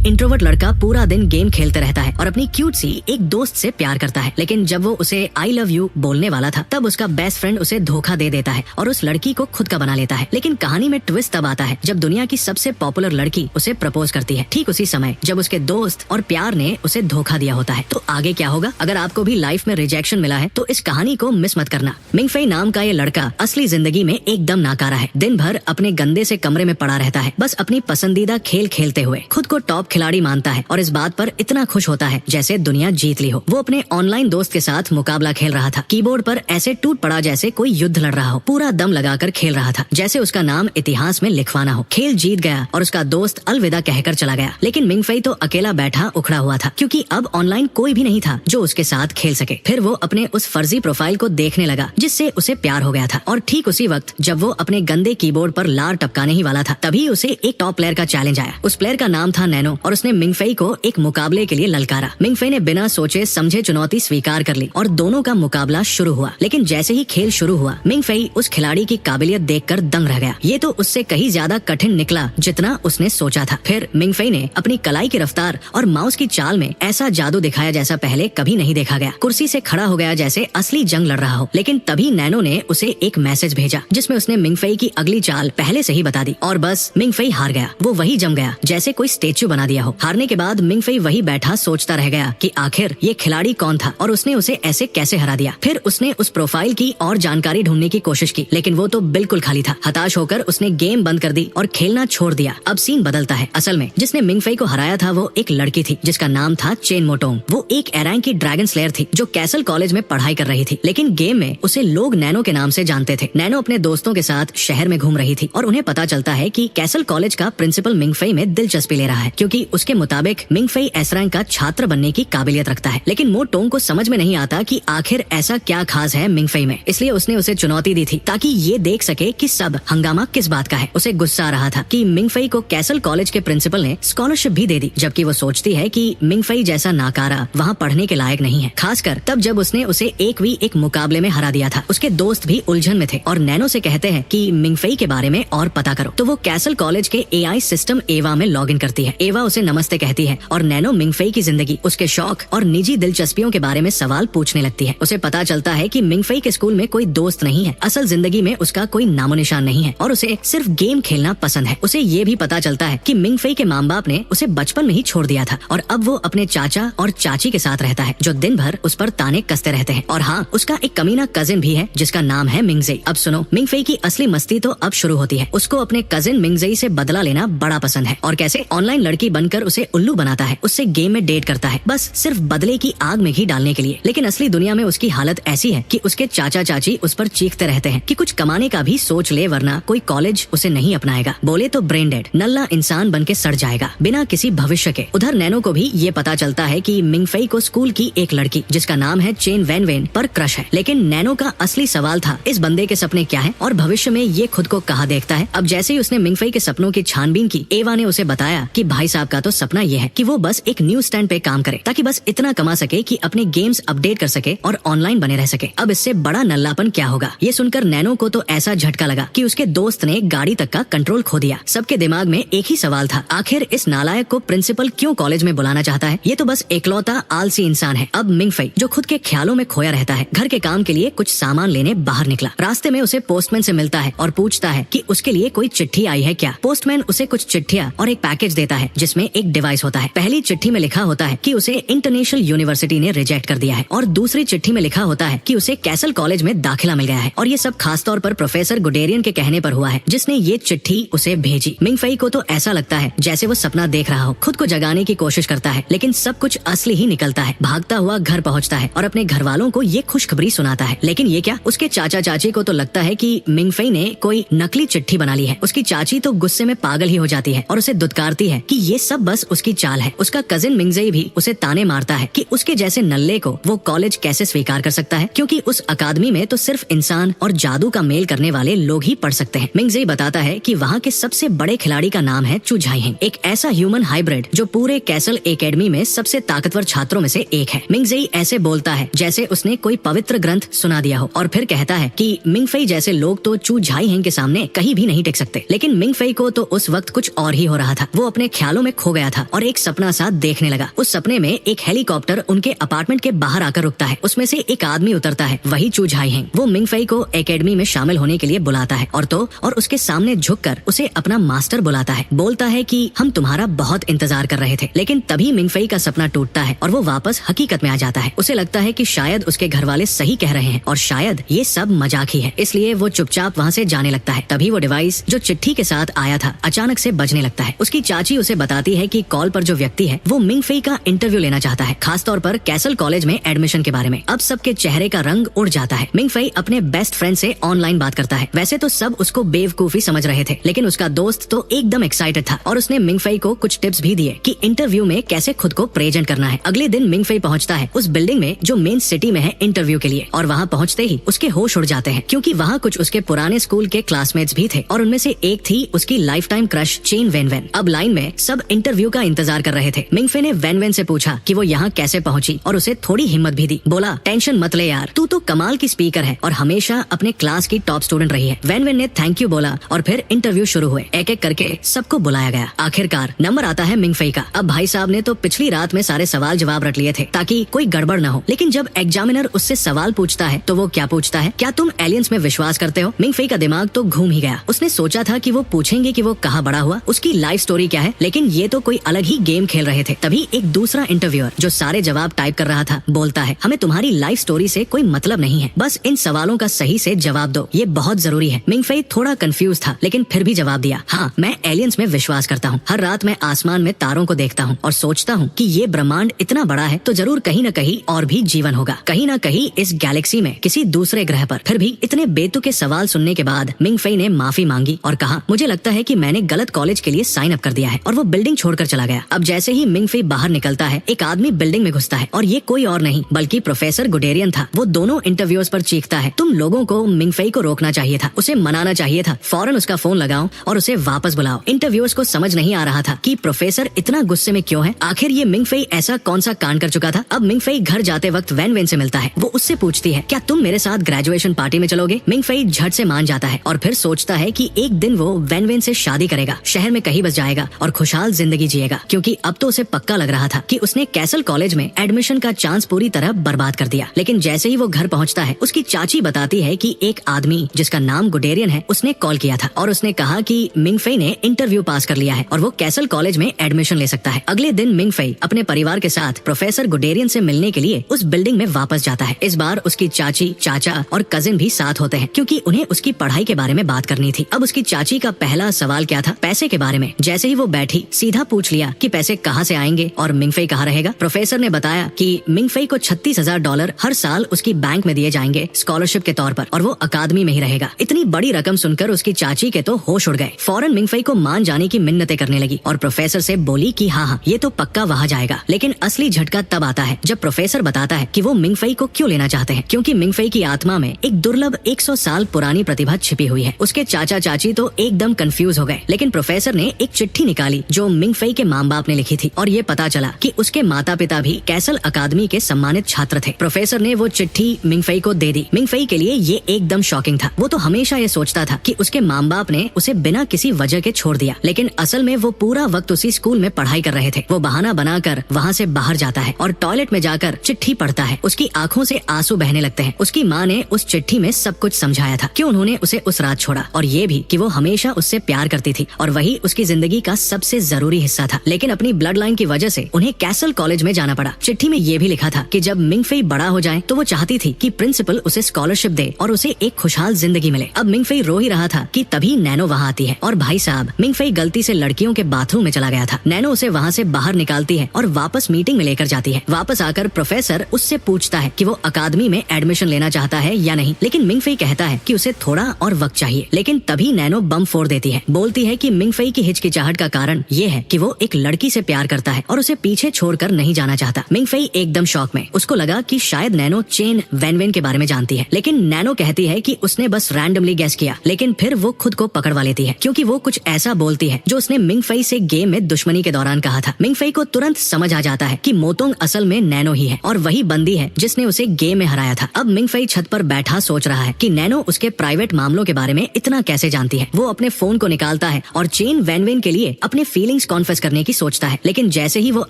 Introvert लड़का पूरा दिन गेम खेलते रहता है और अपनी क्यूट सी एक दोस्त से प्यार करता है, लेकिन जब वो उसे आई लव यू बोलने वाला था तब उसका बेस्ट फ्रेंड उसे धोखा दे देता है और उस लड़की को खुद का बना लेता है। लेकिन कहानी में ट्विस्ट तब आता है जब दुनिया की सबसे पॉपुलर लड़की उसे प्रपोज करती है, ठीक उसी समय जब उसके दोस्त और प्यार ने उसे धोखा दिया होता है। तो आगे क्या होगा? अगर आपको भी लाइफ में रिजेक्शन मिला है तो इस कहानी को मिस मत करना। मिंगफेई नाम का ये लड़का असली जिंदगी में एकदम नाकारा है। दिन भर अपने गंदे से कमरे में पड़ा रहता है, बस अपनी पसंदीदा खेल खेलते हुए खुद को टॉप खिलाड़ी मानता है और इस बात पर इतना खुश होता है जैसे दुनिया जीत ली हो। वो अपने ऑनलाइन दोस्त के साथ मुकाबला खेल रहा था। कीबोर्ड पर ऐसे टूट पड़ा जैसे कोई युद्ध लड़ रहा हो, पूरा दम लगाकर खेल रहा था जैसे उसका नाम इतिहास में लिखवाना हो। खेल जीत गया और उसका दोस्त अलविदा कहकर चला गया, लेकिन मिंगफेई तो अकेला बैठा उखड़ा हुआ था क्योंकि अब ऑनलाइन कोई भी नहीं था जो उसके साथ खेल सके। फिर वो अपने उस फर्जी प्रोफाइल को देखने लगा जिससे उसे प्यार हो गया था और ठीक उसी वक्त जब वो अपने गंदे कीबोर्ड पर लार टपकाने ही वाला था तभी उसे एक टॉप प्लेयर का चैलेंज आया। उस प्लेयर का नाम था नैनो और उसने मिंगफेई को एक मुकाबले के लिए ललकारा। मिंगफेई ने बिना सोचे समझे चुनौती स्वीकार कर ली और दोनों का मुकाबला शुरू हुआ। लेकिन जैसे ही खेल शुरू हुआ मिंगफेई उस खिलाड़ी की काबिलियत देखकर दंग रह गया। ये तो उससे कहीं ज्यादा कठिन निकला जितना उसने सोचा था। फिर मिंगफेई ने अपनी कलाई की रफ्तार और माउस की चाल में ऐसा जादू दिखाया जैसा पहले कभी नहीं देखा गया। कुर्सी से खड़ा हो गया जैसे असली जंग लड़ रहा हो। लेकिन तभी नैनो ने उसे एक मैसेज भेजा जिसमें उसने मिंगफेई की अगली चाल पहले से ही बता दी और बस मिंगफेई हार गया। वो वही जम गया जैसे कोई स्टेच्यू बना दिया हो। हारने के बाद मिंगफेई वही बैठा सोचता रह गया कि आखिर ये खिलाड़ी कौन था और उसने उसे ऐसे कैसे हरा दिया। फिर उसने उस प्रोफाइल की और जानकारी ढूंढने की कोशिश की, लेकिन वो तो बिल्कुल खाली था। हताश होकर उसने गेम बंद कर दी और खेलना छोड़ दिया। अब सीन बदलता है। असल में जिसने मिंगफेई को हराया था वो एक लड़की थी जिसका नाम था चेन मोटोंग। वो एक रैंक की ड्रैगन स्लेयर थी जो कैसल कॉलेज में पढ़ाई कर रही थी, लेकिन गेम में उसे लोग नैनो के नाम से जानते थे। नैनो अपने दोस्तों के साथ शहर में घूम रही थी और उन्हें पता चलता है कि कैसल कॉलेज का प्रिंसिपल मिंगफेई में दिलचस्पी ले रहा है क्योंकि उसके मुताबिक मिंगफेई एस रैंक का छात्र बनने की काबिलियत रखता है। लेकिन मोटोंग को समझ में नहीं आता कि आखिर ऐसा क्या खास है मिंगफेई में, इसलिए उसने उसे चुनौती दी थी ताकि ये देख सके कि सब हंगामा किस बात का है। उसे गुस्सा आ रहा था कि मिंगफेई को कैसल कॉलेज के प्रिंसिपल ने स्कॉलरशिप भी दे दी, जबकि वो सोचती है कि मिंगफेई जैसा नाकारा वहाँ पढ़ने के लायक नहीं है, खासकर तब जब उसने उसे 1v1 मुकाबले में हरा दिया था। उसके दोस्त भी उलझन में थे और नैनो से कहते हैं कि मिंगफेई के बारे में और पता करो। तो वो कैसल कॉलेज के एआई सिस्टम एवा में लॉग इन करती है। एवा उसे नमस्ते कहती है और नैनो मिंगफेई की जिंदगी, उसके शौक और निजी दिलचस्पियों के बारे में सवाल पूछने लगती है। उसे पता चलता है कि मिंगफेई के स्कूल में कोई दोस्त नहीं है, असल जिंदगी में उसका कोई नामो निशान नहीं है और उसे सिर्फ गेम खेलना पसंद है। उसे ये भी पता चलता है कि मिंगफेई के माँ बाप ने उसे बचपन में ही छोड़ दिया था और अब वो अपने चाचा और चाची के साथ रहता है जो दिन भर उस पर ताने कसते रहते हैं। और हाँ, उसका एक कमीना कजिन भी है जिसका नाम है मिंगजेई। अब सुनो, मिंगफेई की असली मस्ती तो अब शुरू होती है। उसको अपने कजिन मिंगजेई से बदला लेना बड़ा पसंद है और कैसे ऑनलाइन लड़की बनकर उसे उल्लू बनाता है, उससे गेम में डेट करता है, बस सिर्फ बदले की आग में घी डालने के लिए। लेकिन असली दुनिया में उसकी हालत ऐसी है कि उसके चाचा चाची उस पर चीखते रहते हैं कि कुछ कमाने का भी सोच ले वरना कोई कॉलेज उसे नहीं अपनाएगा। बोले तो ब्रेन डेड, नल्ला इंसान बन के सड़ जाएगा बिना किसी भविष्य के। उधर नैनो को भी ये पता चलता है कि मिंगफेई को स्कूल की एक लड़की जिसका नाम है चेन वैन वेन पर क्रश है। लेकिन नैनो का असली सवाल था इस बंदे के सपने क्या है और भविष्य में ये खुद को कहाँ देखता है। अब जैसे ही उसने मिंगफेई के सपनों की छानबीन की, एवा ने उसे बताया कि भाई साहब का तो सपना ये है कि वो बस एक न्यूज स्टैंड पे काम करे ताकि बस इतना कमा सके कि अपने गेम्स अपडेट कर सके और ऑनलाइन बने रह सके। अब इससे बड़ा नल्लापन क्या होगा। ये सुनकर नैनो को तो ऐसा झटका लगा कि उसके दोस्त ने गाड़ी तक का कंट्रोल खो दिया। सबके दिमाग में एक ही सवाल था, आखिर इस नालायक को प्रिंसिपल क्यों कॉलेज में बुलाना चाहता है। ये तो बस एकलौता आलसी इंसान है। अब मिंगफेई जो खुद के ख्यालों में खोया रहता है, घर के काम के लिए कुछ सामान लेने बाहर निकला। रास्ते में उसे पोस्टमैन से मिलता है और पूछता है कि उसके लिए कोई चिट्ठी आई है क्या। पोस्टमैन उसे कुछ चिट्ठियाँ और एक पैकेज देता है जिसमें एक डिवाइस होता है। पहली चिट्ठी में लिखा होता है कि उसे इंटरनेशनल यूनिवर्सिटी ने रिजेक्ट कर दिया है और दूसरी चिट्ठी में लिखा होता है कि उसे कैसल कॉलेज में दाखिला मिल गया है। और ये सब खासतौर पर प्रोफेसर गुडेरियन के कहने पर हुआ है जिसने ये चिट्ठी उसे भेजी। मिंगफेई को तो ऐसा लगता है जैसे वो सपना देख रहा हो। खुद को जगाने की कोशिश करता है लेकिन सब कुछ असली ही निकलता है। भागता हुआ घर पहुंचता है और अपने घर वालों को ये खुशखबरी सुनाता है। लेकिन ये क्या, उसके चाचा चाची को तो लगता है कि मिंगफेई ने कोई नकली चिट्ठी बना ली है। उसकी चाची तो गुस्से में पागल ही हो जाती है और उसे दुत्कारती है कि ये सब बस उसकी चाल है। उसका कजिन मिंगजेई भी उसे ताने मारता है कि उसके जैसे नल्ले को वो कॉलेज कैसे स्वीकार कर सकता है क्योंकि उस अकादमी में तो सिर्फ इंसान और जादू का मेल करने वाले लोग ही पढ़ सकते हैं। मिंगजेई बताता है कि वहाँ के सबसे बड़े खिलाड़ी का नाम है चू झाइहेंग, एक ऐसा ह्यूमन हाइब्रिड जो पूरे कैसल एकेडमी में सबसे ताकतवर छात्रों में से एक है। मिंगजेई ऐसे बोलता है जैसे उसने कोई पवित्र ग्रंथ सुना दिया हो और फिर कहता है कि मिंगफेई जैसे लोग तो चू झाइहेंग के सामने कहीं भी नहीं टिक सकते। लेकिन मिंगफेई को तो उस वक्त कुछ और ही हो रहा था। वो अपने ख्यालों में खो गया था और एक सपना सा देखने लगा। उस सपने में एक हेलीकॉप्टर उनके अपार्टमेंट के बाहर आकर रुकता है। उसमें से एक आदमी उतरता है, वही चू झाई हैं। वो मिंगफई को एकेडमी में शामिल होने के लिए बुलाता है और उसके सामने झुककर उसे अपना मास्टर बुलाता है। बोलता है कि हम तुम्हारा बहुत इंतजार कर रहे थे। लेकिन तभी मिंगफई का सपना टूटता है और वो वापस हकीकत में आ जाता है। उसे लगता है कि शायद उसके घर वाले सही कह रहे हैं और शायद ये सब मजाक ही है, इसलिए वो चुपचाप वहाँ से जाने लगता है। तभी वो डिवाइस जो चिट्ठी के साथ आया था अचानक से बजने लगता है। उसकी चाची उसे बताती है कि कॉल पर जो व्यक्ति है वो मिंगफई का इंटरव्यू लेना चाहता है, खासतौर पर कैसल कॉलेज में एडमिशन के बारे में। अब सबके चेहरे का रंग उड़ जाता है। मिंगफई अपने बेस्ट फ्रेंड से ऑनलाइन बात करता है। वैसे तो सब उसको बेवकूफी समझ रहे थे, लेकिन उसका दोस्त तो एकदम एक्साइटेड था और उसने मिंगफई को कुछ टिप्स भी दिए कि इंटरव्यू में कैसे खुद को प्रेजेंट करना है। अगले दिन मिंगफई पहुंचता है उस बिल्डिंग में जो मेन सिटी में है इंटरव्यू के लिए, और वहाँ पहुंचते ही उसके होश उड़ जाते हैं क्योंकि वहाँ कुछ उसके पुराने स्कूल के क्लासमेट्स भी थे और उनमें से एक थी उसकी लाइफ टाइम क्रश चेन वैन। अब लाइन में सब इंटरव्यू का इंतजार कर रहे थे। मिंगफई ने वैन से पूछा कि वो यहाँ कैसे पहुंची और उसे थोड़ी हिम्मत भी दी। बोला, टेंशन मत ले यार, तू तो कमाल की स्पीकर है और हमेशा अपने क्लास की टॉप स्टूडेंट रही है। वैन ने थैंक यू बोला और फिर इंटरव्यू शुरू हुए। एक एक करके सबको बुलाया गया। आखिरकार नंबर आता है मिंगफई का। अब भाई साहब ने तो पिछली रात में सारे सवाल जवाब रट लिए थे ताकि कोई गड़बड़ न हो, लेकिन जब एग्जामिनर उससे सवाल पूछता है तो वो क्या पूछता है, क्या तुम एलियंस में विश्वास करते हो? मिंगफई का दिमाग तो घूम ही गया। उसने सोचा था कि वो पूछेंगे कि वो कहाँ बड़ा हुआ, उसकी लाइफ स्टोरी क्या है, लेकिन ये तो कोई अलग ही गेम खेल रहे थे। तभी एक दूसरा इंटरव्यूअर जो सारे जवाब टाइप कर रहा था बोलता है, हमें तुम्हारी लाइफ स्टोरी से कोई मतलब नहीं है, बस इन सवालों का सही से जवाब दो, ये बहुत जरूरी है। मिंगफई थोड़ा कंफ्यूज था लेकिन फिर भी जवाब दिया, हाँ मैं एलियंस में विश्वास करता हूँ। हर रात मैं आसमान में तारों को देखता हूँ और सोचता हूँ कि ये ब्रह्मांड इतना बड़ा है तो जरूर कहीं न कहीं और भी जीवन होगा, कहीं न कहीं इस गैलेक्सी में किसी दूसरे ग्रह पर। फिर भी इतने बेतुके सवाल सुनने के बाद मिंगफई ने माफी मांगी और कहा, मुझे लगता है कि मैंने गलत कॉलेज के लिए साइन अप कर दिया है, और वो बिल्डिंग छोड़कर चला गया। अब जैसे ही मिंगफई बाहर निकलता है एक आदमी बिल्डिंग में घुसता है और ये कोई और नहीं बल्कि प्रोफेसर गुडेरियन था। वो दोनों इंटरव्यूअर्स पर चीखता है, तुम लोगों को मिंगफई को रोकना चाहिए था, उसे मनाना चाहिए था, फौरन उसका फोन लगाओ और उसे वापस बुलाओ। इंटरव्यूअर्स को समझ नहीं आ रहा था कि प्रोफेसर इतना गुस्से में क्यों है, आखिर ये मिंगफई ऐसा कौन सा कांड कर चुका था। अब मिंगफई घर जाते वक्त वैन से मिलता है। वो उससे पूछती है, क्या तुम मेरे साथ ग्रेजुएशन पार्टी में चलोगे? मिंगफई झट से मान जाता है और फिर सोचता है कि एक दिन वो वैन से शादी करेगा, शहर में कहीं बस जाएगा और खुशहाल जिंदगी जिएगा, क्योंकि अब तो उसे पक्का लग रहा था कि उसने कैसल कॉलेज में एडमिशन का चांस पूरी तरह बर्बाद कर दिया। लेकिन जैसे ही वो घर पहुंचता है उसकी चाची बताती है कि एक आदमी जिसका नाम गुडेरियन है उसने कॉल किया था और उसने कहा कि मिंगफई ने इंटरव्यू पास कर लिया है और वो कैसल कॉलेज में एडमिशन ले सकता है। अगले दिन मिंगफई अपने परिवार के साथ प्रोफेसर गुडेरियन से मिलने के लिए उस बिल्डिंग में वापस जाता है। इस बार उसकी चाची, चाचा और कजिन भी साथ होते हैं क्योंकि उन्हें उसकी पढ़ाई के बारे में बात करनी थी। अब उसकी चाची का पहला सवाल क्या था? पैसे के बारे में। जैसे ही वो बैठी सीधा पूछ लिया कि पैसे कहाँ से आएंगे और मिंगफई कहाँ रहेगा। प्रोफेसर ने बताया कि मिंगफई को $36,000 हर साल उसकी बैंक में दिए जाएंगे स्कॉलरशिप के तौर पर और वो अकादमी में ही रहेगा। इतनी बड़ी रकम सुनकर उसकी चाची के तो होश उड़ गए। फौरन मिंगफई को मान जाने की मिन्नतें करने लगी और प्रोफेसर से बोली कि हाँ ये तो पक्का वहाँ जाएगा। लेकिन असली झटका तब आता है जब प्रोफेसर बताता है कि वो मिंगफई को क्यों लेना चाहते हैं, क्योंकि मिंगफई की आत्मा में एक दुर्लभ 100 साल पुरानी प्रतिभा छिपी हुई है। उसके चाचा चाची तो एकदम कंफ्यूज हो गए, लेकिन प्रोफेसर ने एक चिट्ठी निकाली जो मिंगफई के माँ बाप ने लिखी थी और ये पता चला कि उसके माता पिता भी कैसल अकादमी के सम्मानित छात्र थे। प्रोफेसर ने वो चिट्ठी मिंगफई को दे दी। मिंगफई के लिए ये एकदम शॉकिंग था। वो तो हमेशा ये सोचता था कि उसके माँ बाप ने उसे बिना किसी वजह के छोड़ दिया, लेकिन असल में वो पूरा वक्त उसी स्कूल में पढ़ाई कर रहे थे। वो बहाना बनाकर वहाँ से बाहर जाता है और टॉयलेट में जाकर चिट्ठी पढ़ता है। उसकी आंखों से आंसू बहने लगते हैं। उसकी माँ ने उस चिट्ठी में सब कुछ समझाया था, क्यों उन्होंने उसे उस रात छोड़ा और ये भी कि वो हमेशा उससे प्यार करती थी और वही उसकी जिंदगी का सबसे जरूरी हिस्सा था। लेकिन अपनी ब्लड लाइन की वजह से उन्हें कैसल कॉलेज में जाना पड़ा। चिट्ठी में ये भी लिखा था कि जब मिंगफई बड़ा हो जाए तो वो चाहती थी कि प्रिंसिपल उसे स्कॉलरशिप दे और उसे एक खुशहाल जिंदगी मिले। अब मिंगफई रो ही रहा था कि तभी नैनो वहाँ आती है और भाई साहब, मिंगफई गलती से लड़कियों के बाथरूम में चला गया था। नैनो उसे वहाँ से बाहर निकालती है और वापस मीटिंग में लेकर जाती है। वापस आकर प्रोफेसर उससे पूछता है कि वो अकादमी में एडमिशन लेना चाहता है या नहीं, लेकिन मिंगफई कहता है कि उसे थोड़ा और वक्त चाहिए। लेकिन तभी नैनो बम फोड़ देती है। बोलती है कि मिंगफई की हिचकिचाहट का कारण ये है कि वो एक लड़की से प्यार करता है और उसे पीछे छोड़कर नहीं जाना चाहता। मिंगफई एकदम शॉक में। उसको लगा कि शायद नैनो चेन वैन के बारे में जानती है, लेकिन नैनो कहती है कि उसने बस रैंडमली गेस किया। लेकिन फिर वो खुद को पकड़वा लेती है क्योंकि वो कुछ ऐसा बोलती है जो उसने मिंगफई से गेम में दुश्मनी के दौरान कहा था। मिंगफई को तुरंत समझ आ जाता है कि मोतोंग असल में नैनो ही है और वही बंदी है जिसने उसे गेम में हराया था। अब मिंगफई छत पर बैठा सोच रहा है कि नैनो उसके प्राइवेट मामलों के बारे में इतना कैसे जानती है। वो अपने फोन को निकालता है और चेन वैन के लिए अपने फीलिंग्स फीलिंग्स कॉन्फेस करने की सोचता है, लेकिन जैसे ही वो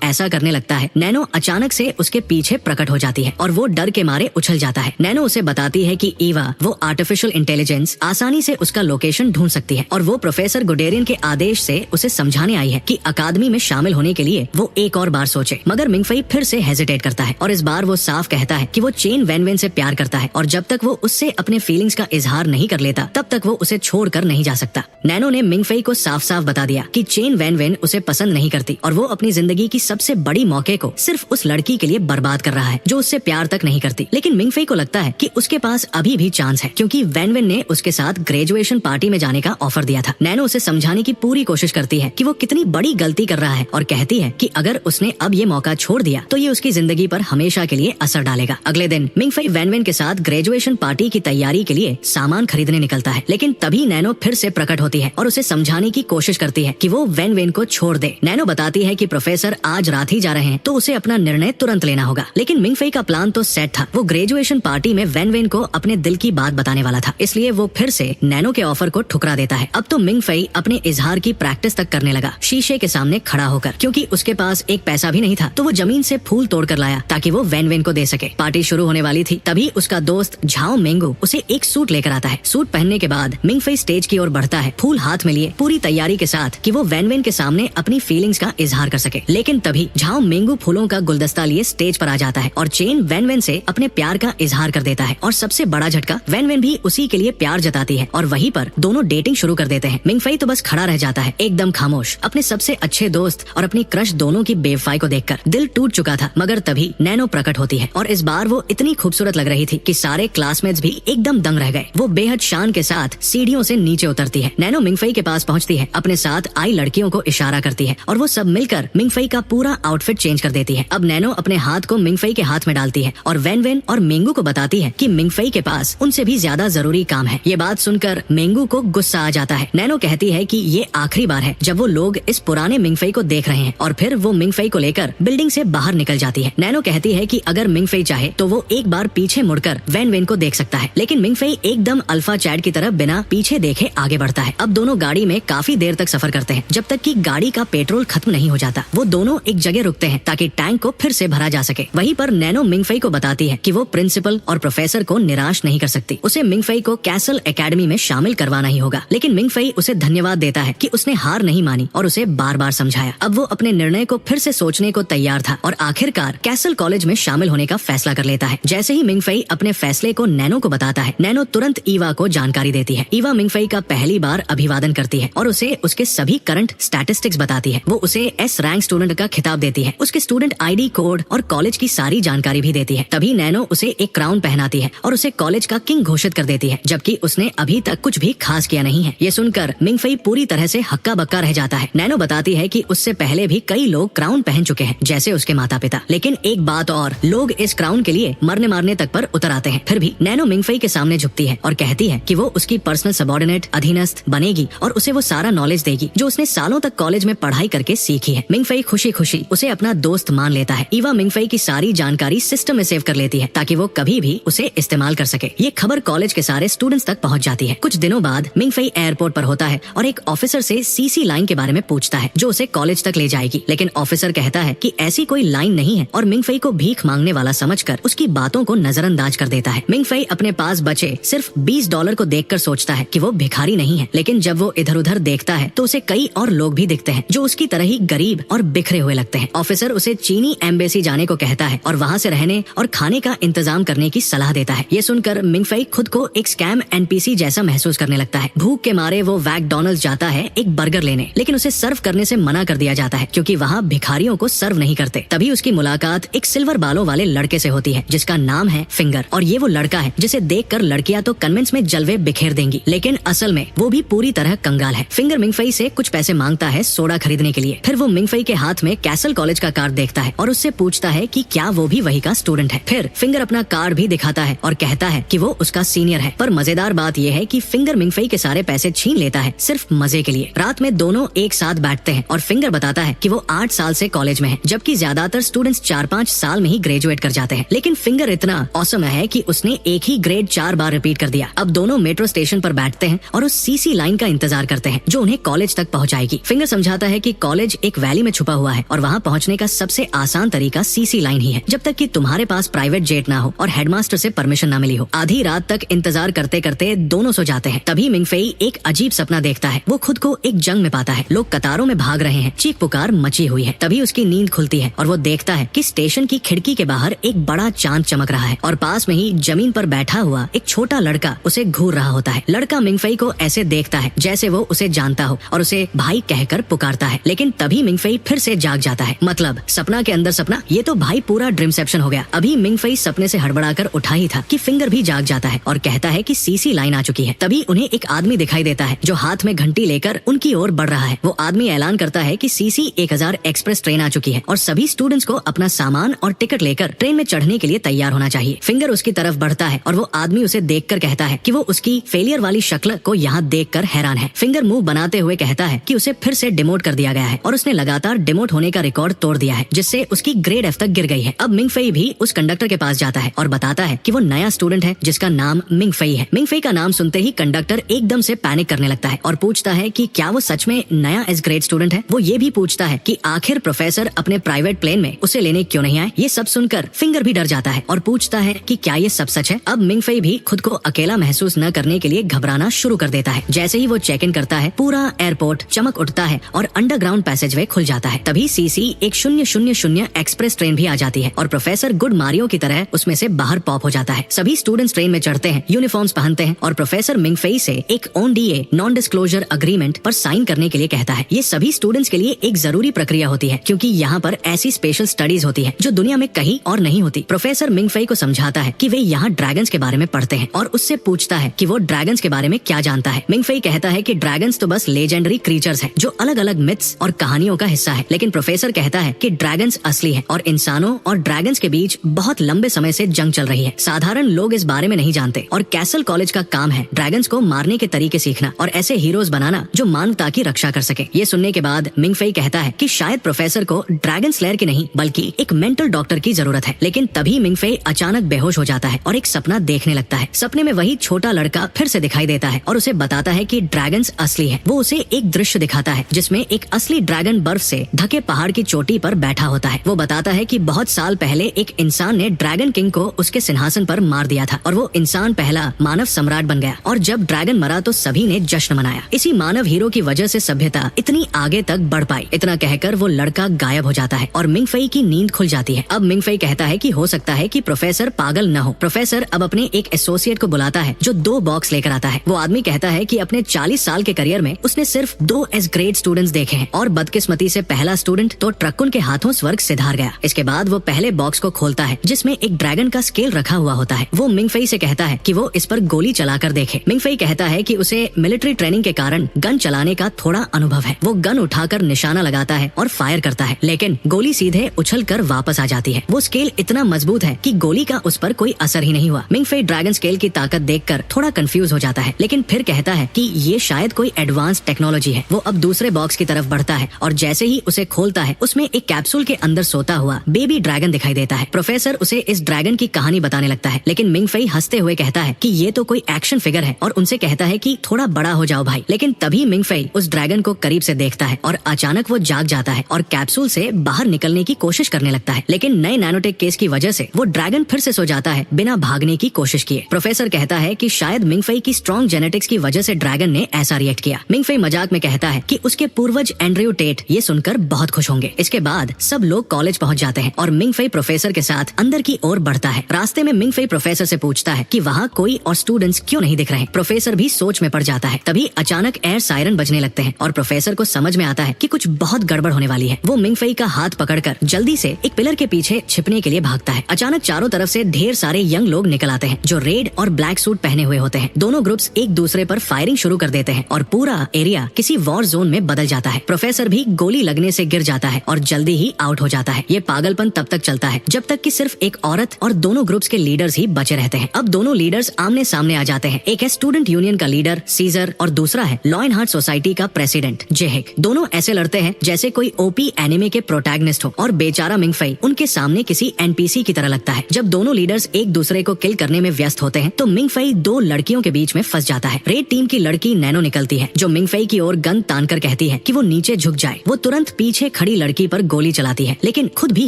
ऐसा करने लगता है, नैनो अचानक से उसके पीछे प्रकट हो जाती है और वो डर के मारे उछल जाता है। नैनो उसे बताती है कि ईवा, वो आर्टिफिशियल इंटेलिजेंस, आसानी से उसका लोकेशन ढूंढ सकती है और वो प्रोफेसर गुडेरियन के आदेश से उसे समझाने आई है कि अकादमी में शामिल होने के लिए वो एक और बार सोचे। मगर मिंगफई फिर से हेजिटेट करता है और इस बार वो साफ कहता है कि वो चेन वैनवेन से प्यार करता है और जब तक वो उससे अपने फीलिंग्स का इजहार नहीं कर लेता तब तक वो उसे छोड़कर नहीं जा सकता। नैनो ने मिंगफई को साफ साफ बता दिया कि चेन वैनवेन उसे पसंद नहीं करती और वो अपनी जिंदगी की सबसे बड़ी मौके को सिर्फ उस लड़की के लिए बर्बाद कर रहा है जो उससे प्यार तक नहीं करती। लेकिन मिंगफई को लगता है कि उसके पास अभी भी चांस है, क्योंकि वैनवेन ने उसके साथ ग्रेजुएशन पार्टी में जाने का ऑफर दिया था। नैनो उसे समझाने की पूरी कोशिश करती है कि वो कितनी बड़ी गलती कर रहा है और कहती है कि अगर उसने अब ये मौका छोड़ दिया तो ये उसकी जिंदगी पर हमेशा के लिए असर डालेगा। अगले दिन मिंगफई वैनवेन के साथ ग्रेजुएशन पार्टी की तैयारी के लिए सामान खरीदने निकलता है, लेकिन तभी नैनो फिर से प्रकट होती है और उसे समझाने की कोशिश करती है कि वो वैनवेन को छोड़ दे। नैनो बताती है कि प्रोफेसर आज रात ही जा रहे हैं तो उसे अपना निर्णय तुरंत लेना होगा। लेकिन मिंगफई का प्लान तो सेट था। वो ग्रेजुएशन पार्टी में वैनवेन को अपने दिल की बात बताने वाला था, इसलिए वो फिर से नैनो के ऑफर को ठुकरा देता है। अब तो मिंगफई अपने इजहार की प्रैक्टिस तक करने लगा, शीशे के सामने खड़ा होकर, क्योंकि उसके पास एक पैसा भी नहीं था तो वो जमीन से फूल तोड़ कर लाया ताकि वो वैनवेन को दे सके। पार्टी शुरू होने वाली थी, तभी उसका दोस्त झाओ मेंगू उसे एक सूट लेकर आता है। सूट पहनने के बाद मिंगफई स्टेज की ओर बढ़ता है, फूल हाथ में लिए, पूरी तैयारी के साथ कि वो वैनवेन के सामने अपनी फीलिंग्स का इजहार कर सके। लेकिन तभी झाओ मेंगू फूलों का गुलदस्ता लिए स्टेज पर आ जाता है और चेन वैनवेन से अपने प्यार का इजहार कर देता है। और सबसे बड़ा झटका, वैनवेन भी उसी के लिए प्यार जताती है और वहीं पर दोनों डेटिंग शुरू कर देते हैं। मिंगफई तो बस खड़ा रह जाता है, एकदम खामोश, अपने सबसे अच्छे दोस्त और अपनी क्रश दोनों की बेवफाई को देखकर। दिल टूट चुका था, मगर तभी नैनो प्रकट होती है और इस बार वो इतनी खूबसूरत लग रही थी कि सारे क्लासमेट्स भी एकदम दंग रह गए। वो बेहद शान के साथ सीढ़ियों से नीचे उतरती है। नैनो मिंगफई के पास पहुंचती है, अपने साथ आई लड़कियों को इशारा करती है और वो सब मिलकर मिंगफई का पूरा आउटफिट चेंज कर देती है। अब नैनो अपने हाथ को मिंगफई के हाथ में डालती है और वैनवेन और मेंगू को बताती है कि मिंगफई के पास उनसे भी ज्यादा जरूरी काम है। ये बात सुनकर मेंगू को गुस्सा आ जाता है। नैनो कहती है कि ये आखिरी बार है जब वो लोग इस पुराने मिंगफई को देख रहे हैं और फिर वो मिंगफई को लेकर बिल्डिंग से बाहर निकल जाती है। नैनो कहती है कि अगर मिंगफई चाहे तो वो एक बार पीछे मुड़कर वैनवेन को देख सकता है, लेकिन मिंगफई एकदम अल्फा चैट की तरह बिना पीछे देखे आगे बढ़ता है। अब दोनों गाड़ी में काफी देर तक सफर करते हैं, जब तक कि गाड़ी का पेट्रोल खत्म नहीं हो जाता। वो दोनों एक जगह रुकते हैं ताकि टैंक को फिर से भरा जा सके। वहीं पर नैनो मिंगफई को बताती है कि वो प्रिंसिपल और प्रोफेसर को निराश नहीं कर सकती। उसे मिंगफई को कैसल एकेडमी में शामिल करवाना ही होगा। लेकिन मिंगफई उसे धन्यवाद देता है कि उसने हार नहीं मानी और उसे बार बार समझाया। अब वो अपने निर्णय को फिर से सोचने को तैयार था और आखिरकार कैसल कॉलेज में शामिल होने का फैसला कर लेता है। जैसे ही मिंगफई अपने फैसले को नैनो को बताता है, नैनो तुरंत ईवा को जानकारी देती है। ईवा मिंगफई का पहली बार अभिवादन करती है और उसे उसके सभी करंट स्टैटिस्टिक्स बताती है। वो उसे एस रैंक स्टूडेंट का खिताब देती है, उसके स्टूडेंट आईडी कोड और कॉलेज की सारी जानकारी भी देती है। तभी नैनो उसे एक क्राउन पहनाती है और उसे कॉलेज का किंग घोषित कर देती है, जबकि उसने अभी तक कुछ भी खास किया नहीं है। ये सुनकर मिंगफई पूरी तरह से हक्का बक्का रह जाता है। नैनो बताती है कि उससे पहले भी कई लोग क्राउन पहन चुके हैं, जैसे उसके माता पिता, लेकिन एक बात और, लोग इस क्राउन के लिए मरने मारने तक पर उतर आते हैं। फिर भी नैनो मिंगफई के सामने झुकती है और कहती है कि वो उसकी पर्सनल सबऑर्डिनेट, अधीनस्थ बनेगी और उसे वो सारा नॉलेज देगी जो उसने सालों तक कॉलेज में पढ़ाई करके सीखी है। मिंगफई खुशी खुशी उसे अपना दोस्त मान लेता है। ईवा मिंगफई की सारी जानकारी सिस्टम में सेव कर लेती है ताकि वो कभी भी उसे इस्तेमाल कर सके। ये खबर कॉलेज के सारे स्टूडेंट्स तक पहुंच जाती है। कुछ दिनों बाद मिंगफई एयरपोर्ट पर होता है और एक ऑफिसर से सीसी लाइन के बारे में पूछता है जो उसे कॉलेज तक ले जाएगी, लेकिन ऑफिसर कहता है कि ऐसी कोई लाइन नहीं है और मिंगफई को भीख मांगने वाला समझकर उसकी बातों को नजरअंदाज कर देता है। मिंगफई अपने पास बचे सिर्फ $20 को देखकर सोचता है कि वो भिखारी नहीं है, लेकिन जब वो इधर उधर देखता है तो उसे कई और लोग भी दिखते हैं जो उसकी तरह ही गरीब और बिखरे हुए लगते हैं। ऑफिसर उसे चीनी एम्बेसी जाने को कहता है और वहाँ से रहने और खाने का इंतजाम करने की सलाह देता है। ये सुनकर मिंगफई खुद को एक स्कैम एनपीसी जैसा महसूस करने लगता है। भूख के मारे वो मैकडॉनल्ड्स जाता है एक बर्गर लेने, लेकिन उसे सर्व करने से मना कर दिया जाता है क्योंकि वहाँ भिखारियों को सर्व नहीं करते। तभी उसकी मुलाकात एक सिल्वर बालों वाले लड़के से होती है जिसका नाम है फिंगर, और ये वो लड़का है जिसे देखकर लड़कियां तो कन्वेंस में जलवे बिखेर देंगी, लेकिन असल में वो भी पूरी तरह कंगाल है। फिंगर मिंगफई से कुछ पैसे मांगता है सोडा खरीदने के लिए। फिर वो मिंगफई के हाथ में कैसल कॉलेज का कार्ड देखता है और उससे पूछता है कि क्या वो भी वही का स्टूडेंट है। फिर फिंगर अपना कार्ड भी दिखाता है और कहता है कि वो उसका सीनियर है। पर मजेदार बात यह है कि फिंगर मिंगफई के सारे पैसे छीन लेता है सिर्फ मजे के लिए। रात में दोनों एक साथ बैठते हैं और फिंगर बताता है कि वो 8 साल से कॉलेज में है, जबकि ज्यादातर स्टूडेंट्स 4-5 साल में ही ग्रेजुएट कर जाते हैं, लेकिन फिंगर इतना ऑसम है कि उसने एक ही ग्रेड 4 बार रिपीट कर दिया। अब दोनों मेट्रो स्टेशन पर बैठते हैं और उस सीसी लाइन का इंतजार करते हैं जो उन्हें कॉलेज तक पहुंचाएगी। फिंगर समझाता है कि कॉलेज एक वैली में छुपा हुआ है और वहाँ पहुँचने का सबसे आसान तरीका सीसी लाइन ही है, जब तक कि तुम्हारे पास प्राइवेट जेट ना हो और हेडमास्टर से परमिशन ना मिली हो। आधी रात तक इंतजार करते करते दोनों सो जाते हैं। तभी मिंगफेई एक अजीब सपना देखता है। वो खुद को एक जंग में पाता है, लोग कतारों में भाग रहे हैं, चीख पुकार मची हुई है। तभी उसकी नींद खुलती है और वो देखता है कि स्टेशन की खिड़की के बाहर एक बड़ा चांद चमक रहा है और पास में ही जमीन पर बैठा हुआ एक छोटा लड़का उसे घूर रहा होता है। लड़का मिंगफेई को ऐसे देखता है जैसे वो उसे जानता हो और उसे भाई कहकर पुकारता है, लेकिन तभी मिंगफेई फिर से जाग जाता है। मतलब सपना के अंदर सपना, ये तो भाई पूरा ड्रीमसेप्शन हो गया। अभी मिंगफेई सपने से हड़बड़ाकर उठा ही था कि फिंगर भी जाग जाता है और कहता है कि सीसी लाइन आ चुकी है। तभी उन्हें एक आदमी दिखाई देता है जो हाथ में घंटी लेकर उनकी ओर बढ़ रहा है। वो आदमी ऐलान करता है कि सीसी 1000 एक्सप्रेस ट्रेन आ चुकी है और सभी स्टूडेंट्स को अपना सामान और टिकट लेकर ट्रेन में चढ़ने के लिए तैयार होना चाहिए। फिंगर उसकी तरफ बढ़ता है और वो आदमी उसे देखकर कहता है कि वो उसकी फेलियर वाली शक्ल को यहाँ देखकर हैरान है। फिंगर मुंह बनाते हुए कहता है कि उसे फिर से डिमोट कर दिया गया है और उसने लगातार डिमोट होने का रिकॉर्ड तोड़ दिया है, जिससे उसकी ग्रेड F तक गिर गई है। अब मिंगफेई भी उस कंडक्टर के पास जाता है और बताता है कि वो नया स्टूडेंट है जिसका नाम मिंगफेई है। मिंगफेई का नाम सुनते ही कंडक्टर एकदम से पैनिक करने लगता है और पूछता है कि क्या वो सच में नया एस ग्रेड स्टूडेंट है। वो ये भी पूछता है कि आखिर प्रोफेसर अपने प्राइवेट प्लेन में उसे लेने क्यों नहीं आए। ये सब सुनकर फिंगर भी डर जाता है और पूछता है कि क्या ये सब सच है। अब मिंगफेई भी खुद को अकेला महसूस न करने के लिए घबराना शुरू कर देता है। जैसे ही वो चेक इन करता है, पूरा एयरपोर्ट चमक उठता है और अंडरग्राउंड पैसेजवे खुल जाता है। तभी सीसी एक 000 एक्सप्रेस ट्रेन भी आ जाती है और प्रोफेसर गुड मारियो की तरह उसमें से बाहर पॉप हो जाता है। सभी स्टूडेंट्स ट्रेन में चढ़ते हैं, यूनिफॉर्म्स पहनते हैं और प्रोफेसर मिंगफेई से एक ONDA नॉन डिस्क्लोजर अग्रीमेंट पर साइन करने के लिए कहता है। ये सभी स्टूडेंट्स के लिए एक जरूरी प्रक्रिया होती है क्योंकि यहाँ पर ऐसी स्पेशल स्टडीज होती है जो दुनिया में कहीं और नहीं होती। प्रोफेसर मिंगफेई को समझाता है कि वे यहाँ ड्रैगन्स के बारे में पढ़ते हैं और उससे पूछता है कि वो ड्रैगन्स के बारे में क्या जानता है। मिंगफेई कहता है कि ड्रैगन्स तो बस लेजेंडरी क्रीचर्स हैं जो अलग अलग मिथ्स और कहानियों का हिस्सा है, लेकिन प्रोफेसर कहता है कि ड्रैगन्स असली है और इंसानों और ड्रैगन्स के बीच बहुत लंबे समय से जंग चल रही है। साधारण लोग इस बारे में नहीं जानते और कैसल कॉलेज का काम है ड्रैगन्स को मारने के तरीके सीखना और ऐसे हीरोज बनाना जो मानवता की रक्षा कर सके। ये सुनने के बाद मिंगफेई कहता है कि शायद प्रोफेसर को ड्रैगन स्लेयर की नहीं बल्कि एक मेंटल डॉक्टर की जरूरत है। लेकिन तभी मिंगफेई अचानक बेहोश हो जाता है और एक सपना देखने लगता है। सपने में वही छोटा लड़का फिर से दिखाई देता है और उसे बताता है कि ड्रैगन्स असली है। वो उसे एक दृश्य दिखाता है जिसमें एक असली ड्रैगन बर्फ से ढके पहाड़ की चोटी पर बैठा होता है। वो बताता है कि बहुत साल पहले एक इंसान ने ड्रैगन किंग को उसके सिंहासन पर मार दिया था और वो इंसान पहला मानव सम्राट बन गया और जब ड्रैगन मरा तो सभी ने जश्न मनाया। इसी मानव हीरो की वजह से सभ्यता इतनी आगे तक बढ़ पाई। इतना कहकर वो लड़का गायब हो जाता है और मिंगफेई की नींद खुल जाती है। अब मिंगफेई कहता है कि हो सकता है कि प्रोफेसर पागल न हो। प्रोफेसर अब अपने एक एसोसिएट को बुलाता है जो 2 बॉक्स लेकर आता है। वो आदमी कहता है कि अपने 40 साल के करियर में उसने सिर्फ 2 एस ग्रेड स्टूडेंट्स देखे हैं और बदकिस्मती से पहला स्टूडेंट तो ट्रकुन के हाथों स्वर्ग से धार गया। इसके बाद वो पहले बॉक्स को खोलता है जिसमें एक ड्रैगन का स्केल रखा हुआ होता है। वो मिंगफेई से कहता है कि वो इस पर गोली चलाकर देखे। मिंगफेई कहता है कि उसे मिलिट्री ट्रेनिंग के कारण गन चलाने का थोड़ा अनुभव है। वो गन उठाकर निशाना लगाता है और फायर करता है, लेकिन गोली सीधे उछलकर वापस आ जाती है। वो स्केल इतना मजबूत है कि गोली का उस पर कोई असर ही नहीं हुआ। मिंगफेई ड्रैगन स्केल की ताकत देखकर थोड़ा कंफ्यूज हो जाता है, लेकिन फिर कहता है कि ये शायद कोई एडवांस टेक्नोलॉजी है। वो अब दूसरे बॉक्स की तरफ बढ़ता है और जैसे ही उसे खोलता है उसमें एक कैप्सूल के अंदर सोता हुआ बेबी ड्रैगन दिखाई देता है। प्रोफेसर उसे इस ड्रैगन की कहानी बताने लगता है, लेकिन मिंगफेई हंसते हुए कहता है कि ये तो कोई एक्शन फिगर है और उनसे कहता है कि थोड़ा बड़ा हो जाओ भाई। लेकिन तभी मिंगफेई उस ड्रैगन को करीब से देखता है और अचानक वो जाग जाता है और कैप्सूल से बाहर निकलने की कोशिश करने लगता है, लेकिन नए नैनोटेक केस की वजह से वो ड्रैगन फिर से सो जाता है बिना भागने की कोशिश किए। प्रोफेसर कहता है कि शायद मिंगफेई की स्ट्रॉन्ग जेनेटिक्स की वजह से ड्रैगन ने ऐसा रिएक्ट किया। मिंगफेई मजाक में कहता है कि उसके पूर्वज एंड्रयू टेट ये सुनकर बहुत खुश होंगे। इसके बाद सब लोग कॉलेज पहुंच जाते हैं और मिंगफेई प्रोफेसर के साथ अंदर की ओर बढ़ता है। रास्ते में मिंगफेई प्रोफेसर से पूछता है कि वहाँ कोई और स्टूडेंट्स क्यों नहीं दिख रहे। प्रोफेसर भी सोच में पड़ जाता है। तभी अचानक एयर सायरन बजने लगते हैं और प्रोफेसर को समझ में आता है कि कुछ बहुत गड़बड़ होने वाली है। वो मिंगफेई का हाथ पकड़कर जल्दी से एक पिलर के पीछे छिपने के लिए भागता है। अचानक चारों तरफ से ढेर सारे यंग लोग निकल आते हैं जो रेड और ब्लैक सूट पहने हुए होते हैं। दोनों ग्रुप्स एक दूसरे पर फायरिंग शुरू कर देते हैं और पूरा एरिया किसी वॉर जोन में बदल जाता है। प्रोफेसर भी गोली लगने से गिर जाता है और जल्दी ही आउट हो जाता है। ये पागलपन तब तक चलता है जब तक कि सिर्फ एक औरत और दोनों ग्रुप्स के लीडर्स ही बचे रहते हैं। अब दोनों लीडर्स आमने सामने आ जाते हैं। एक है स्टूडेंट यूनियन का लीडर सीजर और दूसरा है लॉयनहार्ट सोसाइटी का प्रेसिडेंट जेहेक। दोनों ऐसे लड़ते हैं जैसे कोई ओपी एनिमे के प्रोटैगनिस्ट हो और बेचारा मिंगफेई उनके सामने किसी एनपीसी की तरह लगता है। जब दोनों लीडर्स एक दूसरे को किल करने में व्यस्त होते हैं तो मिंगफेई 2 लड़कियों के बीच में फंस जाता है। रेड टीम की लड़की नैनो निकलती है जो मिंगफेई की ओर गन तानकर कहती देखती है कि वो नीचे झुक जाए, वो तुरंत पीछे खड़ी लड़की पर गोली चलाती है, लेकिन खुद भी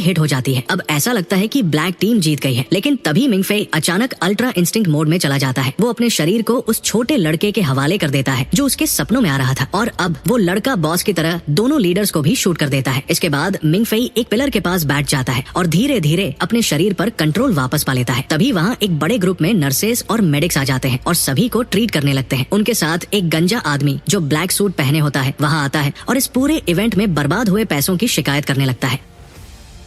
हिट हो जाती है। अब ऐसा लगता है कि ब्लैक टीम जीत गई है, लेकिन तभी मिंग फेई अचानक अल्ट्रा इंस्टिंक्ट मोड में चला जाता है। वो अपने शरीर को उस छोटे लड़के के हवाले कर देता है जो उसके सपनों में आ रहा था, और अब वो लड़का बॉस की तरह दोनों लीडर्स को भी शूट कर देता है। इसके बाद मिंग फेई एक पिलर के पास बैठ जाता है और धीरे धीरे अपने शरीर पर कंट्रोल वापस पा लेता है। तभी वहाँ एक बड़े ग्रुप में नर्सेस और मेडिक्स आ जाते हैं और सभी को ट्रीट करने लगते हैं। उनके साथ एक गंजा आदमी जो ब्लैक सूट पहने होता है वहाँ आता है और इस पूरे इवेंट में बर्बाद हुए पैसों की शिकायत करने लगता है।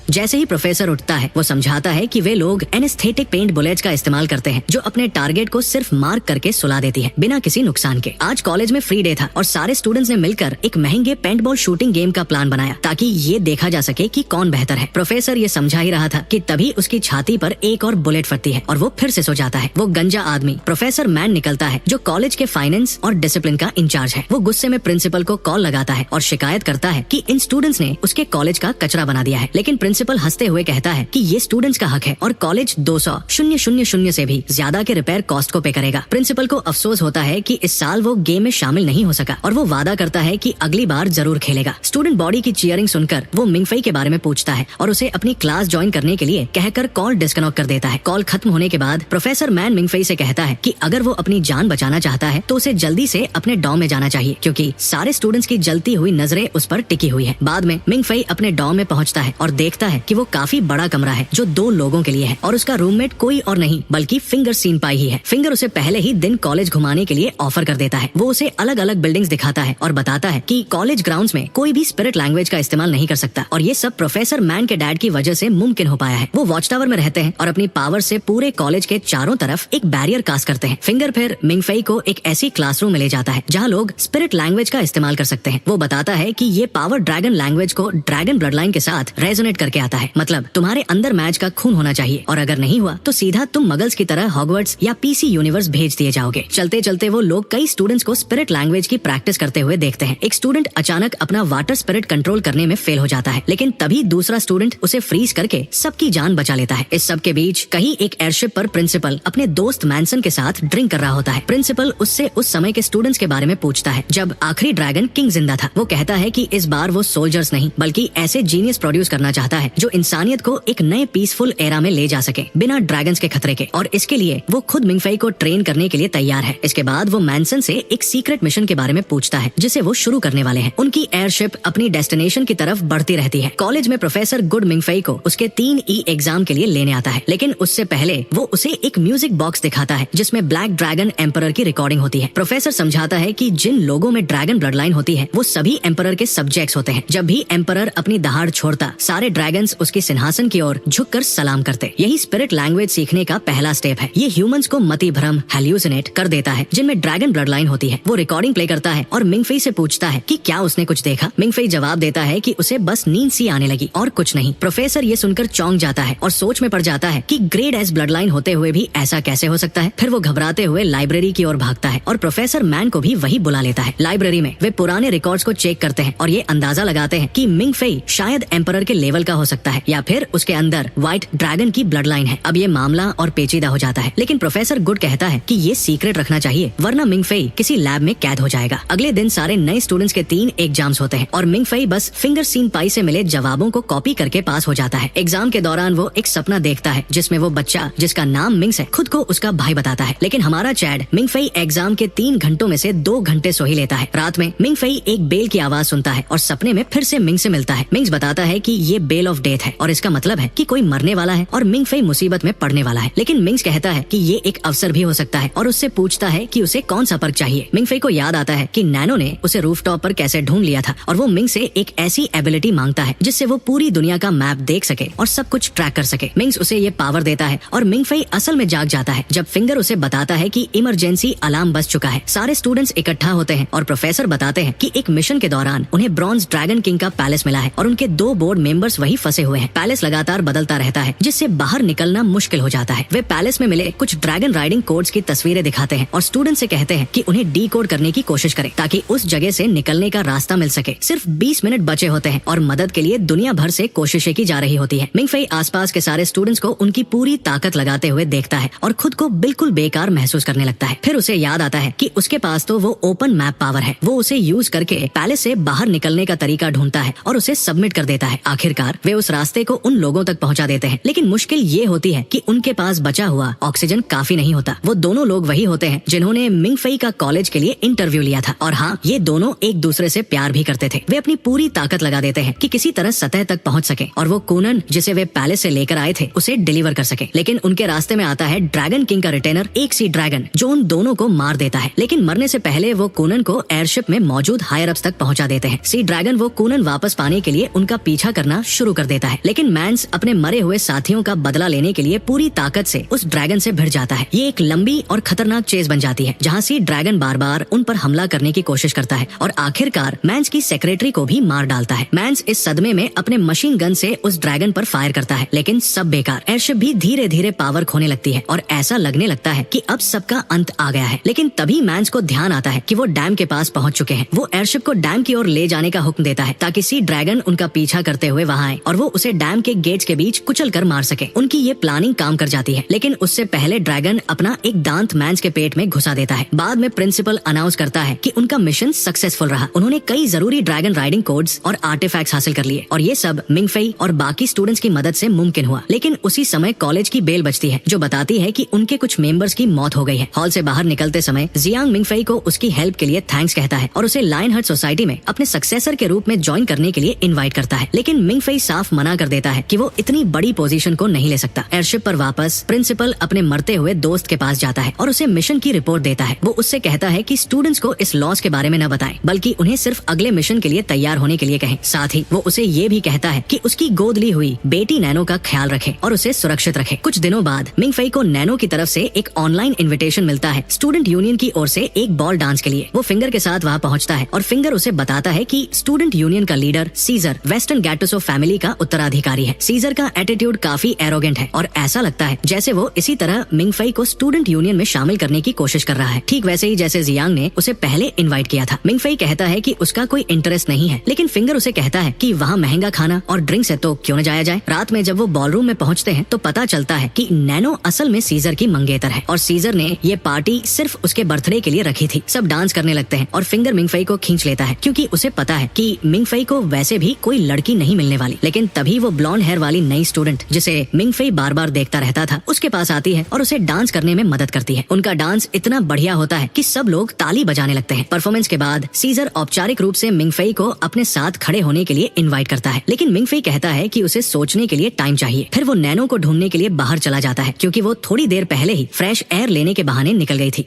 जैसे ही प्रोफेसर उठता है वो समझाता है कि वे लोग एनेस्थेटिक पेंट बुलेट्स का इस्तेमाल करते हैं जो अपने टारगेट को सिर्फ मार्क करके सुला देती है बिना किसी नुकसान के। आज कॉलेज में फ्री डे था और सारे स्टूडेंट्स ने मिलकर एक महंगे पेंटबॉल शूटिंग गेम का प्लान बनाया ताकि ये देखा जा सके कि कौन बेहतर है। प्रोफेसर ये समझा ही रहा था कि तभी उसकी छाती पर एक और बुलेट फटती है और वो फिर से सो जाता है। वो गंजा आदमी प्रोफेसर मैन निकलता है जो कॉलेज के फाइनेंस और डिसिप्लिन का इंचार्ज है। वो गुस्से में प्रिंसिपल को कॉल लगाता है और शिकायत करता है कि इन स्टूडेंट्स ने उसके कॉलेज का कचरा बना दिया है, लेकिन प्रिंसिपल हंसते हुए कहता है कि ये स्टूडेंट्स का हक है और कॉलेज 200,000 से भी ज्यादा के रिपेयर कॉस्ट को पे करेगा। प्रिंसिपल को अफसोस होता है कि इस साल वो गेम में शामिल नहीं हो सका और वो वादा करता है कि अगली बार जरूर खेलेगा। स्टूडेंट बॉडी की चीयरिंग सुनकर वो मिंग फेई के बारे में पूछता है और उसे अपनी क्लास ज्वाइन करने के लिए कहकर कॉल डिस्कनेक्ट कर देता है। कॉल खत्म होने के बाद प्रोफेसर मैन मिंग फेई से कहता है कि अगर वो अपनी जान बचाना चाहता है तो उसे जल्दी से अपने डॉम में जाना चाहिए क्योंकि सारे स्टूडेंट्स की जलती हुई नजरें उस पर टिकी हुई है। बाद में मिंग फेई अपने डॉम में पहुंचता है और देखता है कि वो काफी बड़ा कमरा है जो 2 लोगों के लिए है और उसका रूममेट कोई और नहीं बल्कि फिंगर सीन पाई ही है। फिंगर उसे पहले ही दिन कॉलेज घुमाने के लिए ऑफर कर देता है। वो उसे अलग अलग बिल्डिंग्स दिखाता है और बताता है कि कॉलेज ग्राउंड्स में कोई भी स्पिरिट लैंग्वेज का इस्तेमाल नहीं कर सकता और ये सब प्रोफेसर मैन के डैड की वजह से मुमकिन हो पाया है। वो वॉच टावर में रहते हैं और अपनी पावर से पूरे कॉलेज के चारों तरफ एक बैरियर कास्ट करते हैं। फिंगर फिर मिंग फेई को एक ऐसी क्लासरूम में ले जाता है जहाँ लोग स्पिरिट लैंग्वेज का इस्तेमाल कर सकते हैं। वो बताता है कि ये पावर ड्रैगन लैंग्वेज को ड्रैगन ब्लड लाइन के साथ रेजोनेट करके आता है, मतलब तुम्हारे अंदर मैच का खून होना चाहिए और अगर नहीं हुआ तो सीधा तुम मगल्स की तरह हॉगवर्ट्स या पीसी यूनिवर्स भेज दिए जाओगे। चलते चलते वो लोग कई स्टूडेंट्स को स्पिरिट लैंग्वेज की प्रैक्टिस करते हुए देखते हैं। एक स्टूडेंट अचानक अपना वाटर स्पिरिट कंट्रोल करने में फेल हो जाता है, लेकिन तभी दूसरा स्टूडेंट उसे फ्रीज करके सबकी जान बचा लेता है। इस सब के बीच कहीं एक एयरशिप पर प्रिंसिपल अपने दोस्त मैनसन के साथ ड्रिंक कर रहा होता है। प्रिंसिपल उससे उस समय के स्टूडेंट्स के बारे में पूछता है जब आखिरी ड्रैगन किंग जिंदा था। वो कहता है कि इस बार वो सोल्जर्स नहीं बल्कि ऐसे जीनियस प्रोड्यूस करना चाहता है जो इंसानियत को एक नए पीसफुल एरा में ले जा सके बिना ड्रैगन्स के खतरे के, और इसके लिए वो खुद मिंग फेई को ट्रेन करने के लिए तैयार है। इसके बाद वो मैनसन से एक सीक्रेट मिशन के बारे में पूछता है जिसे वो शुरू करने वाले हैं। उनकी एयरशिप अपनी डेस्टिनेशन की तरफ बढ़ती रहती है। कॉलेज में प्रोफेसर गुड मिंग फेई को उसके 3E एग्जाम के लिए लेने आता है, लेकिन उससे पहले वो उसे एक म्यूजिक बॉक्स दिखाता है जिसमें ब्लैक ड्रैगन एम्परर की रिकॉर्डिंग होती है। प्रोफेसर समझाता है कि जिन लोगों में ड्रैगन ब्लड लाइन होती है वो सभी एम्परर के सब्जेक्ट्स होते हैं। जब भी एम्परर अपनी दहाड़ छोड़ता सारे ड्रैगन्स उसके सिंहासन की ओर झुककर सलाम करते। यही स्पिरिट लैंग्वेज सीखने का पहला स्टेप है। ये ह्यूमंस को मति भ्रम हेल्यूसिनेट कर देता है जिनमें ड्रैगन ब्लड लाइन होती है। वो रिकॉर्डिंग प्ले करता है और मिंग फेई से पूछता है कि क्या उसने कुछ देखा। मिंग फेई जवाब देता है कि उसे बस नींद सी आने लगी और कुछ नहीं। प्रोफेसर ये सुनकर चौंक जाता है और सोच में पड़ जाता है कि ग्रेड एस ब्लड लाइन होते हुए भी ऐसा कैसे हो सकता है। फिर वो घबराते हुए लाइब्रेरी की ओर भागता है और प्रोफेसर मैन को भी वही बुला लेता है। लाइब्रेरी में वे पुराने रिकॉर्ड्स को चेक करते हैं और ये अंदाजा लगाते हैं कि मिंग फेई शायद एम्परर के लेवल का हो सकता है या फिर उसके अंदर व्हाइट ड्रैगन की ब्लड लाइन है। अब ये मामला और पेचीदा हो जाता है, लेकिन प्रोफेसर गुड कहता है कि ये सीक्रेट रखना चाहिए वरना मिंग फेई किसी लैब में कैद हो जाएगा। अगले दिन सारे नए स्टूडेंट्स के 3 एग्जाम्स होते हैं और मिंग फेई बस फिंगर सीन पाई से मिले जवाबों को कॉपी करके पास हो जाता है। एग्जाम के दौरान वो एक सपना देखता है जिसमें वो बच्चा जिसका नाम मिंग्स है खुद को उसका भाई बताता है, लेकिन हमारा चैड मिंग फेई एग्जाम के 3 घंटों में से 2 घंटे सो ही लेता है। रात में मिंग फेई एक बेल की आवाज सुनता है और सपने में फिर से मिंग से मिलता है। मिंग्स बताता है कि ये बेल ऑफ डेथ है और इसका मतलब है कि कोई मरने वाला है और मिंग फेई मुसीबत में पड़ने वाला है। लेकिन मिंग्स कहता है कि ये एक अवसर भी हो सकता है और उससे पूछता है कि उसे कौन सा पर्क चाहिए। मिंग फेई को याद आता है कि नैनो ने उसे रूफटॉप पर कैसे ढूंढ लिया था और वो मिंग से एक ऐसी एबिलिटी मांगता है जिससे वो पूरी दुनिया का मैप देख सके और सब कुछ ट्रैक कर सके। मिंग्स उसे ये पावर देता है और मिंग फेई असल में जाग जाता है जब फिंगर उसे बताता है कि इमरजेंसी अलार्म बज चुका है। सारे स्टूडेंट्स इकट्ठा होते हैं और प्रोफेसर बताते हैं कि एक मिशन के दौरान उन्हें ब्रॉन्ज ड्रैगन किंग का पैलेस मिला है और उनके 2 बोर्ड मेंबर्स वही फंसे हुए हैं। पैलेस लगातार बदलता रहता है जिससे बाहर निकलना मुश्किल हो जाता है। वे पैलेस में मिले कुछ ड्रैगन राइडिंग कोड्स की तस्वीरें दिखाते हैं और स्टूडेंट से कहते हैं कि उन्हें डीकोड करने की कोशिश करें ताकि उस जगह से निकलने का रास्ता मिल सके। सिर्फ 20 मिनट बचे होते हैं और मदद के लिए दुनिया भर से कोशिशें की जा रही होती है। मिंगफई आसपास के सारे स्टूडेंट्स को उनकी पूरी ताकत लगाते हुए देखता है और खुद को बिल्कुल बेकार महसूस करने लगता है। फिर उसे याद आता है कि उसके पास तो वो ओपन मैप पावर है। वो उसे यूज करके पैलेस से बाहर निकलने का तरीका ढूंढता है और उसे सबमिट कर देता है। आखिरकार वे उस रास्ते को उन लोगों तक पहुंचा देते हैं, लेकिन मुश्किल ये होती है कि उनके पास बचा हुआ ऑक्सीजन काफी नहीं होता। वो दोनों लोग वही होते हैं जिन्होंने मिंगफई का कॉलेज के लिए इंटरव्यू लिया था और हाँ, ये दोनों एक दूसरे से प्यार भी करते थे। वे अपनी पूरी ताकत लगा देते हैं कि किसी तरह सतह तक पहुंच सके और वो कूनन जिसे वे पैलेस से लेकर आए थे उसे डिलीवर कर सके। लेकिन उनके रास्ते में आता है ड्रैगन किंग का रिटेनर, एक सी ड्रैगन, जो उन दोनों को मार देता है। लेकिन मरने से पहले वो कूनन को एयरशिप में मौजूद हायर अप्स तक पहुंचा देते हैं। सी ड्रैगन वो कूनन वापस पाने के लिए उनका पीछा करना शुरू कर देता है, लेकिन मैंस अपने मरे हुए साथियों का बदला लेने के लिए पूरी ताकत से उस ड्रैगन से भिड़ जाता है। ये एक लंबी और खतरनाक चेज बन जाती है जहाँ सी ड्रैगन बार बार उन पर हमला करने की कोशिश करता है और आखिरकार मैंस की सेक्रेटरी को भी मार डालता है। मैंस इस सदमे में अपने मशीन गन से उस ड्रैगन पर फायर करता है, लेकिन सब बेकार। एयरशिप भी धीरे धीरे पावर खोने लगती है और ऐसा लगने लगता है कि अब सबका अंत आ गया है। लेकिन तभी मैंस को ध्यान आता है कि वो डैम के पास पहुंच चुके हैं। वो एयरशिप को डैम की ओर ले जाने का हुक्म देता है ताकि सी ड्रैगन उनका पीछा करते हुए वहां आए और वो उसे डैम के गेट्स के बीच कुचल कर मार सके। उनकी ये प्लानिंग काम कर जाती है, लेकिन उससे पहले ड्रैगन अपना एक दांत मैंस के पेट में घुसा देता है। बाद में प्रिंसिपल अनाउंस करता है कि उनका मिशन सक्सेसफुल रहा। उन्होंने कई जरूरी ड्रैगन राइडिंग कोड्स और आर्टिफैक्ट्स हासिल कर लिए और ये सब मिंगफई और बाकी स्टूडेंट्स की मदद से मुमकिन हुआ। लेकिन उसी समय कॉलेज की बेल बजती है जो बताती है कि उनके कुछ मेंबर्स की मौत हो गई है। हॉल से बाहर निकलते समय जियांग मिंगफई को उसकी हेल्प के लिए थैंक्स कहता है और उसे लायन हर्ट सोसाइटी में अपने सक्सेसर के रूप में ज्वाइन करने के लिए इनवाइट करता है। लेकिन मिंगफई साफ मना कर देता है कि वो इतनी बड़ी पोजीशन को नहीं ले सकता। एयरशिप पर वापस प्रिंसिपल अपने मरते हुए दोस्त के पास जाता है और उसे मिशन की रिपोर्ट देता है। वो उससे कहता है कि स्टूडेंट्स को इस लॉस के बारे में न बताएं, बल्कि उन्हें सिर्फ अगले मिशन के लिए तैयार होने के लिए कहें। साथ ही वो उसे ये भी कहता है कि उसकी गोद ली हुई बेटी नैनो का ख्याल रखे और उसे सुरक्षित रखे। कुछ दिनों बाद मिंगफई को नैनो की तरफ से एक ऑनलाइन इन्विटेशन मिलता है स्टूडेंट यूनियन की ओर से एक बॉल डांस के लिए। वो फिंगर के साथ वहाँ पहुँचता है और फिंगर उसे बताता है कि स्टूडेंट यूनियन का लीडर सीजर वेस्टर्न गैटुसो फैमिली का उत्तराधिकारी है। सीजर का एटीट्यूड काफी एरोगेंट है और ऐसा लगता है जैसे वो इसी तरह मिंगफई को स्टूडेंट यूनियन में शामिल करने की कोशिश कर रहा है, ठीक वैसे ही जैसे जियांग ने उसे पहले इनवाइट किया था। मिंगफई कहता है कि उसका कोई इंटरेस्ट नहीं है, लेकिन फिंगर उसे कहता है कि वहाँ महंगा खाना और ड्रिंक्स है तो क्यों न जाया जाए। रात में जब वो बॉलरूम में पहुँचते हैं तो पता चलता है कि नैनो असल में सीजर की मंगेतर है और सीजर ने ये पार्टी सिर्फ उसके बर्थडे के लिए रखी थी। सब डांस करने लगते हैं और फिंगर मिंगफई को खींच लेता है क्योंकि उसे पता है कि मिंगफई को वैसे भी कोई लड़की नहीं मिलने वाली। लेकिन तभी वो ब्लॉन्ड हेयर वाली नई स्टूडेंट जिसे मिंगफई बार बार देखता रहता था उसके पास आती है और उसे डांस करने में मदद करती है। उनका डांस इतना बढ़िया होता है कि सब लोग ताली बजाने लगते हैं। परफॉर्मेंस के बाद सीजर औपचारिक रूप से मिंगफई को अपने साथ खड़े होने के लिए इनवाइट करता है, लेकिन मिंगफई कहता है कि उसे सोचने के लिए टाइम चाहिए। फिर वो नैनो को ढूंढने के लिए बाहर चला जाता है क्योंकि वो थोड़ी देर पहले ही फ्रेश एयर लेने के बहाने निकल गई थी।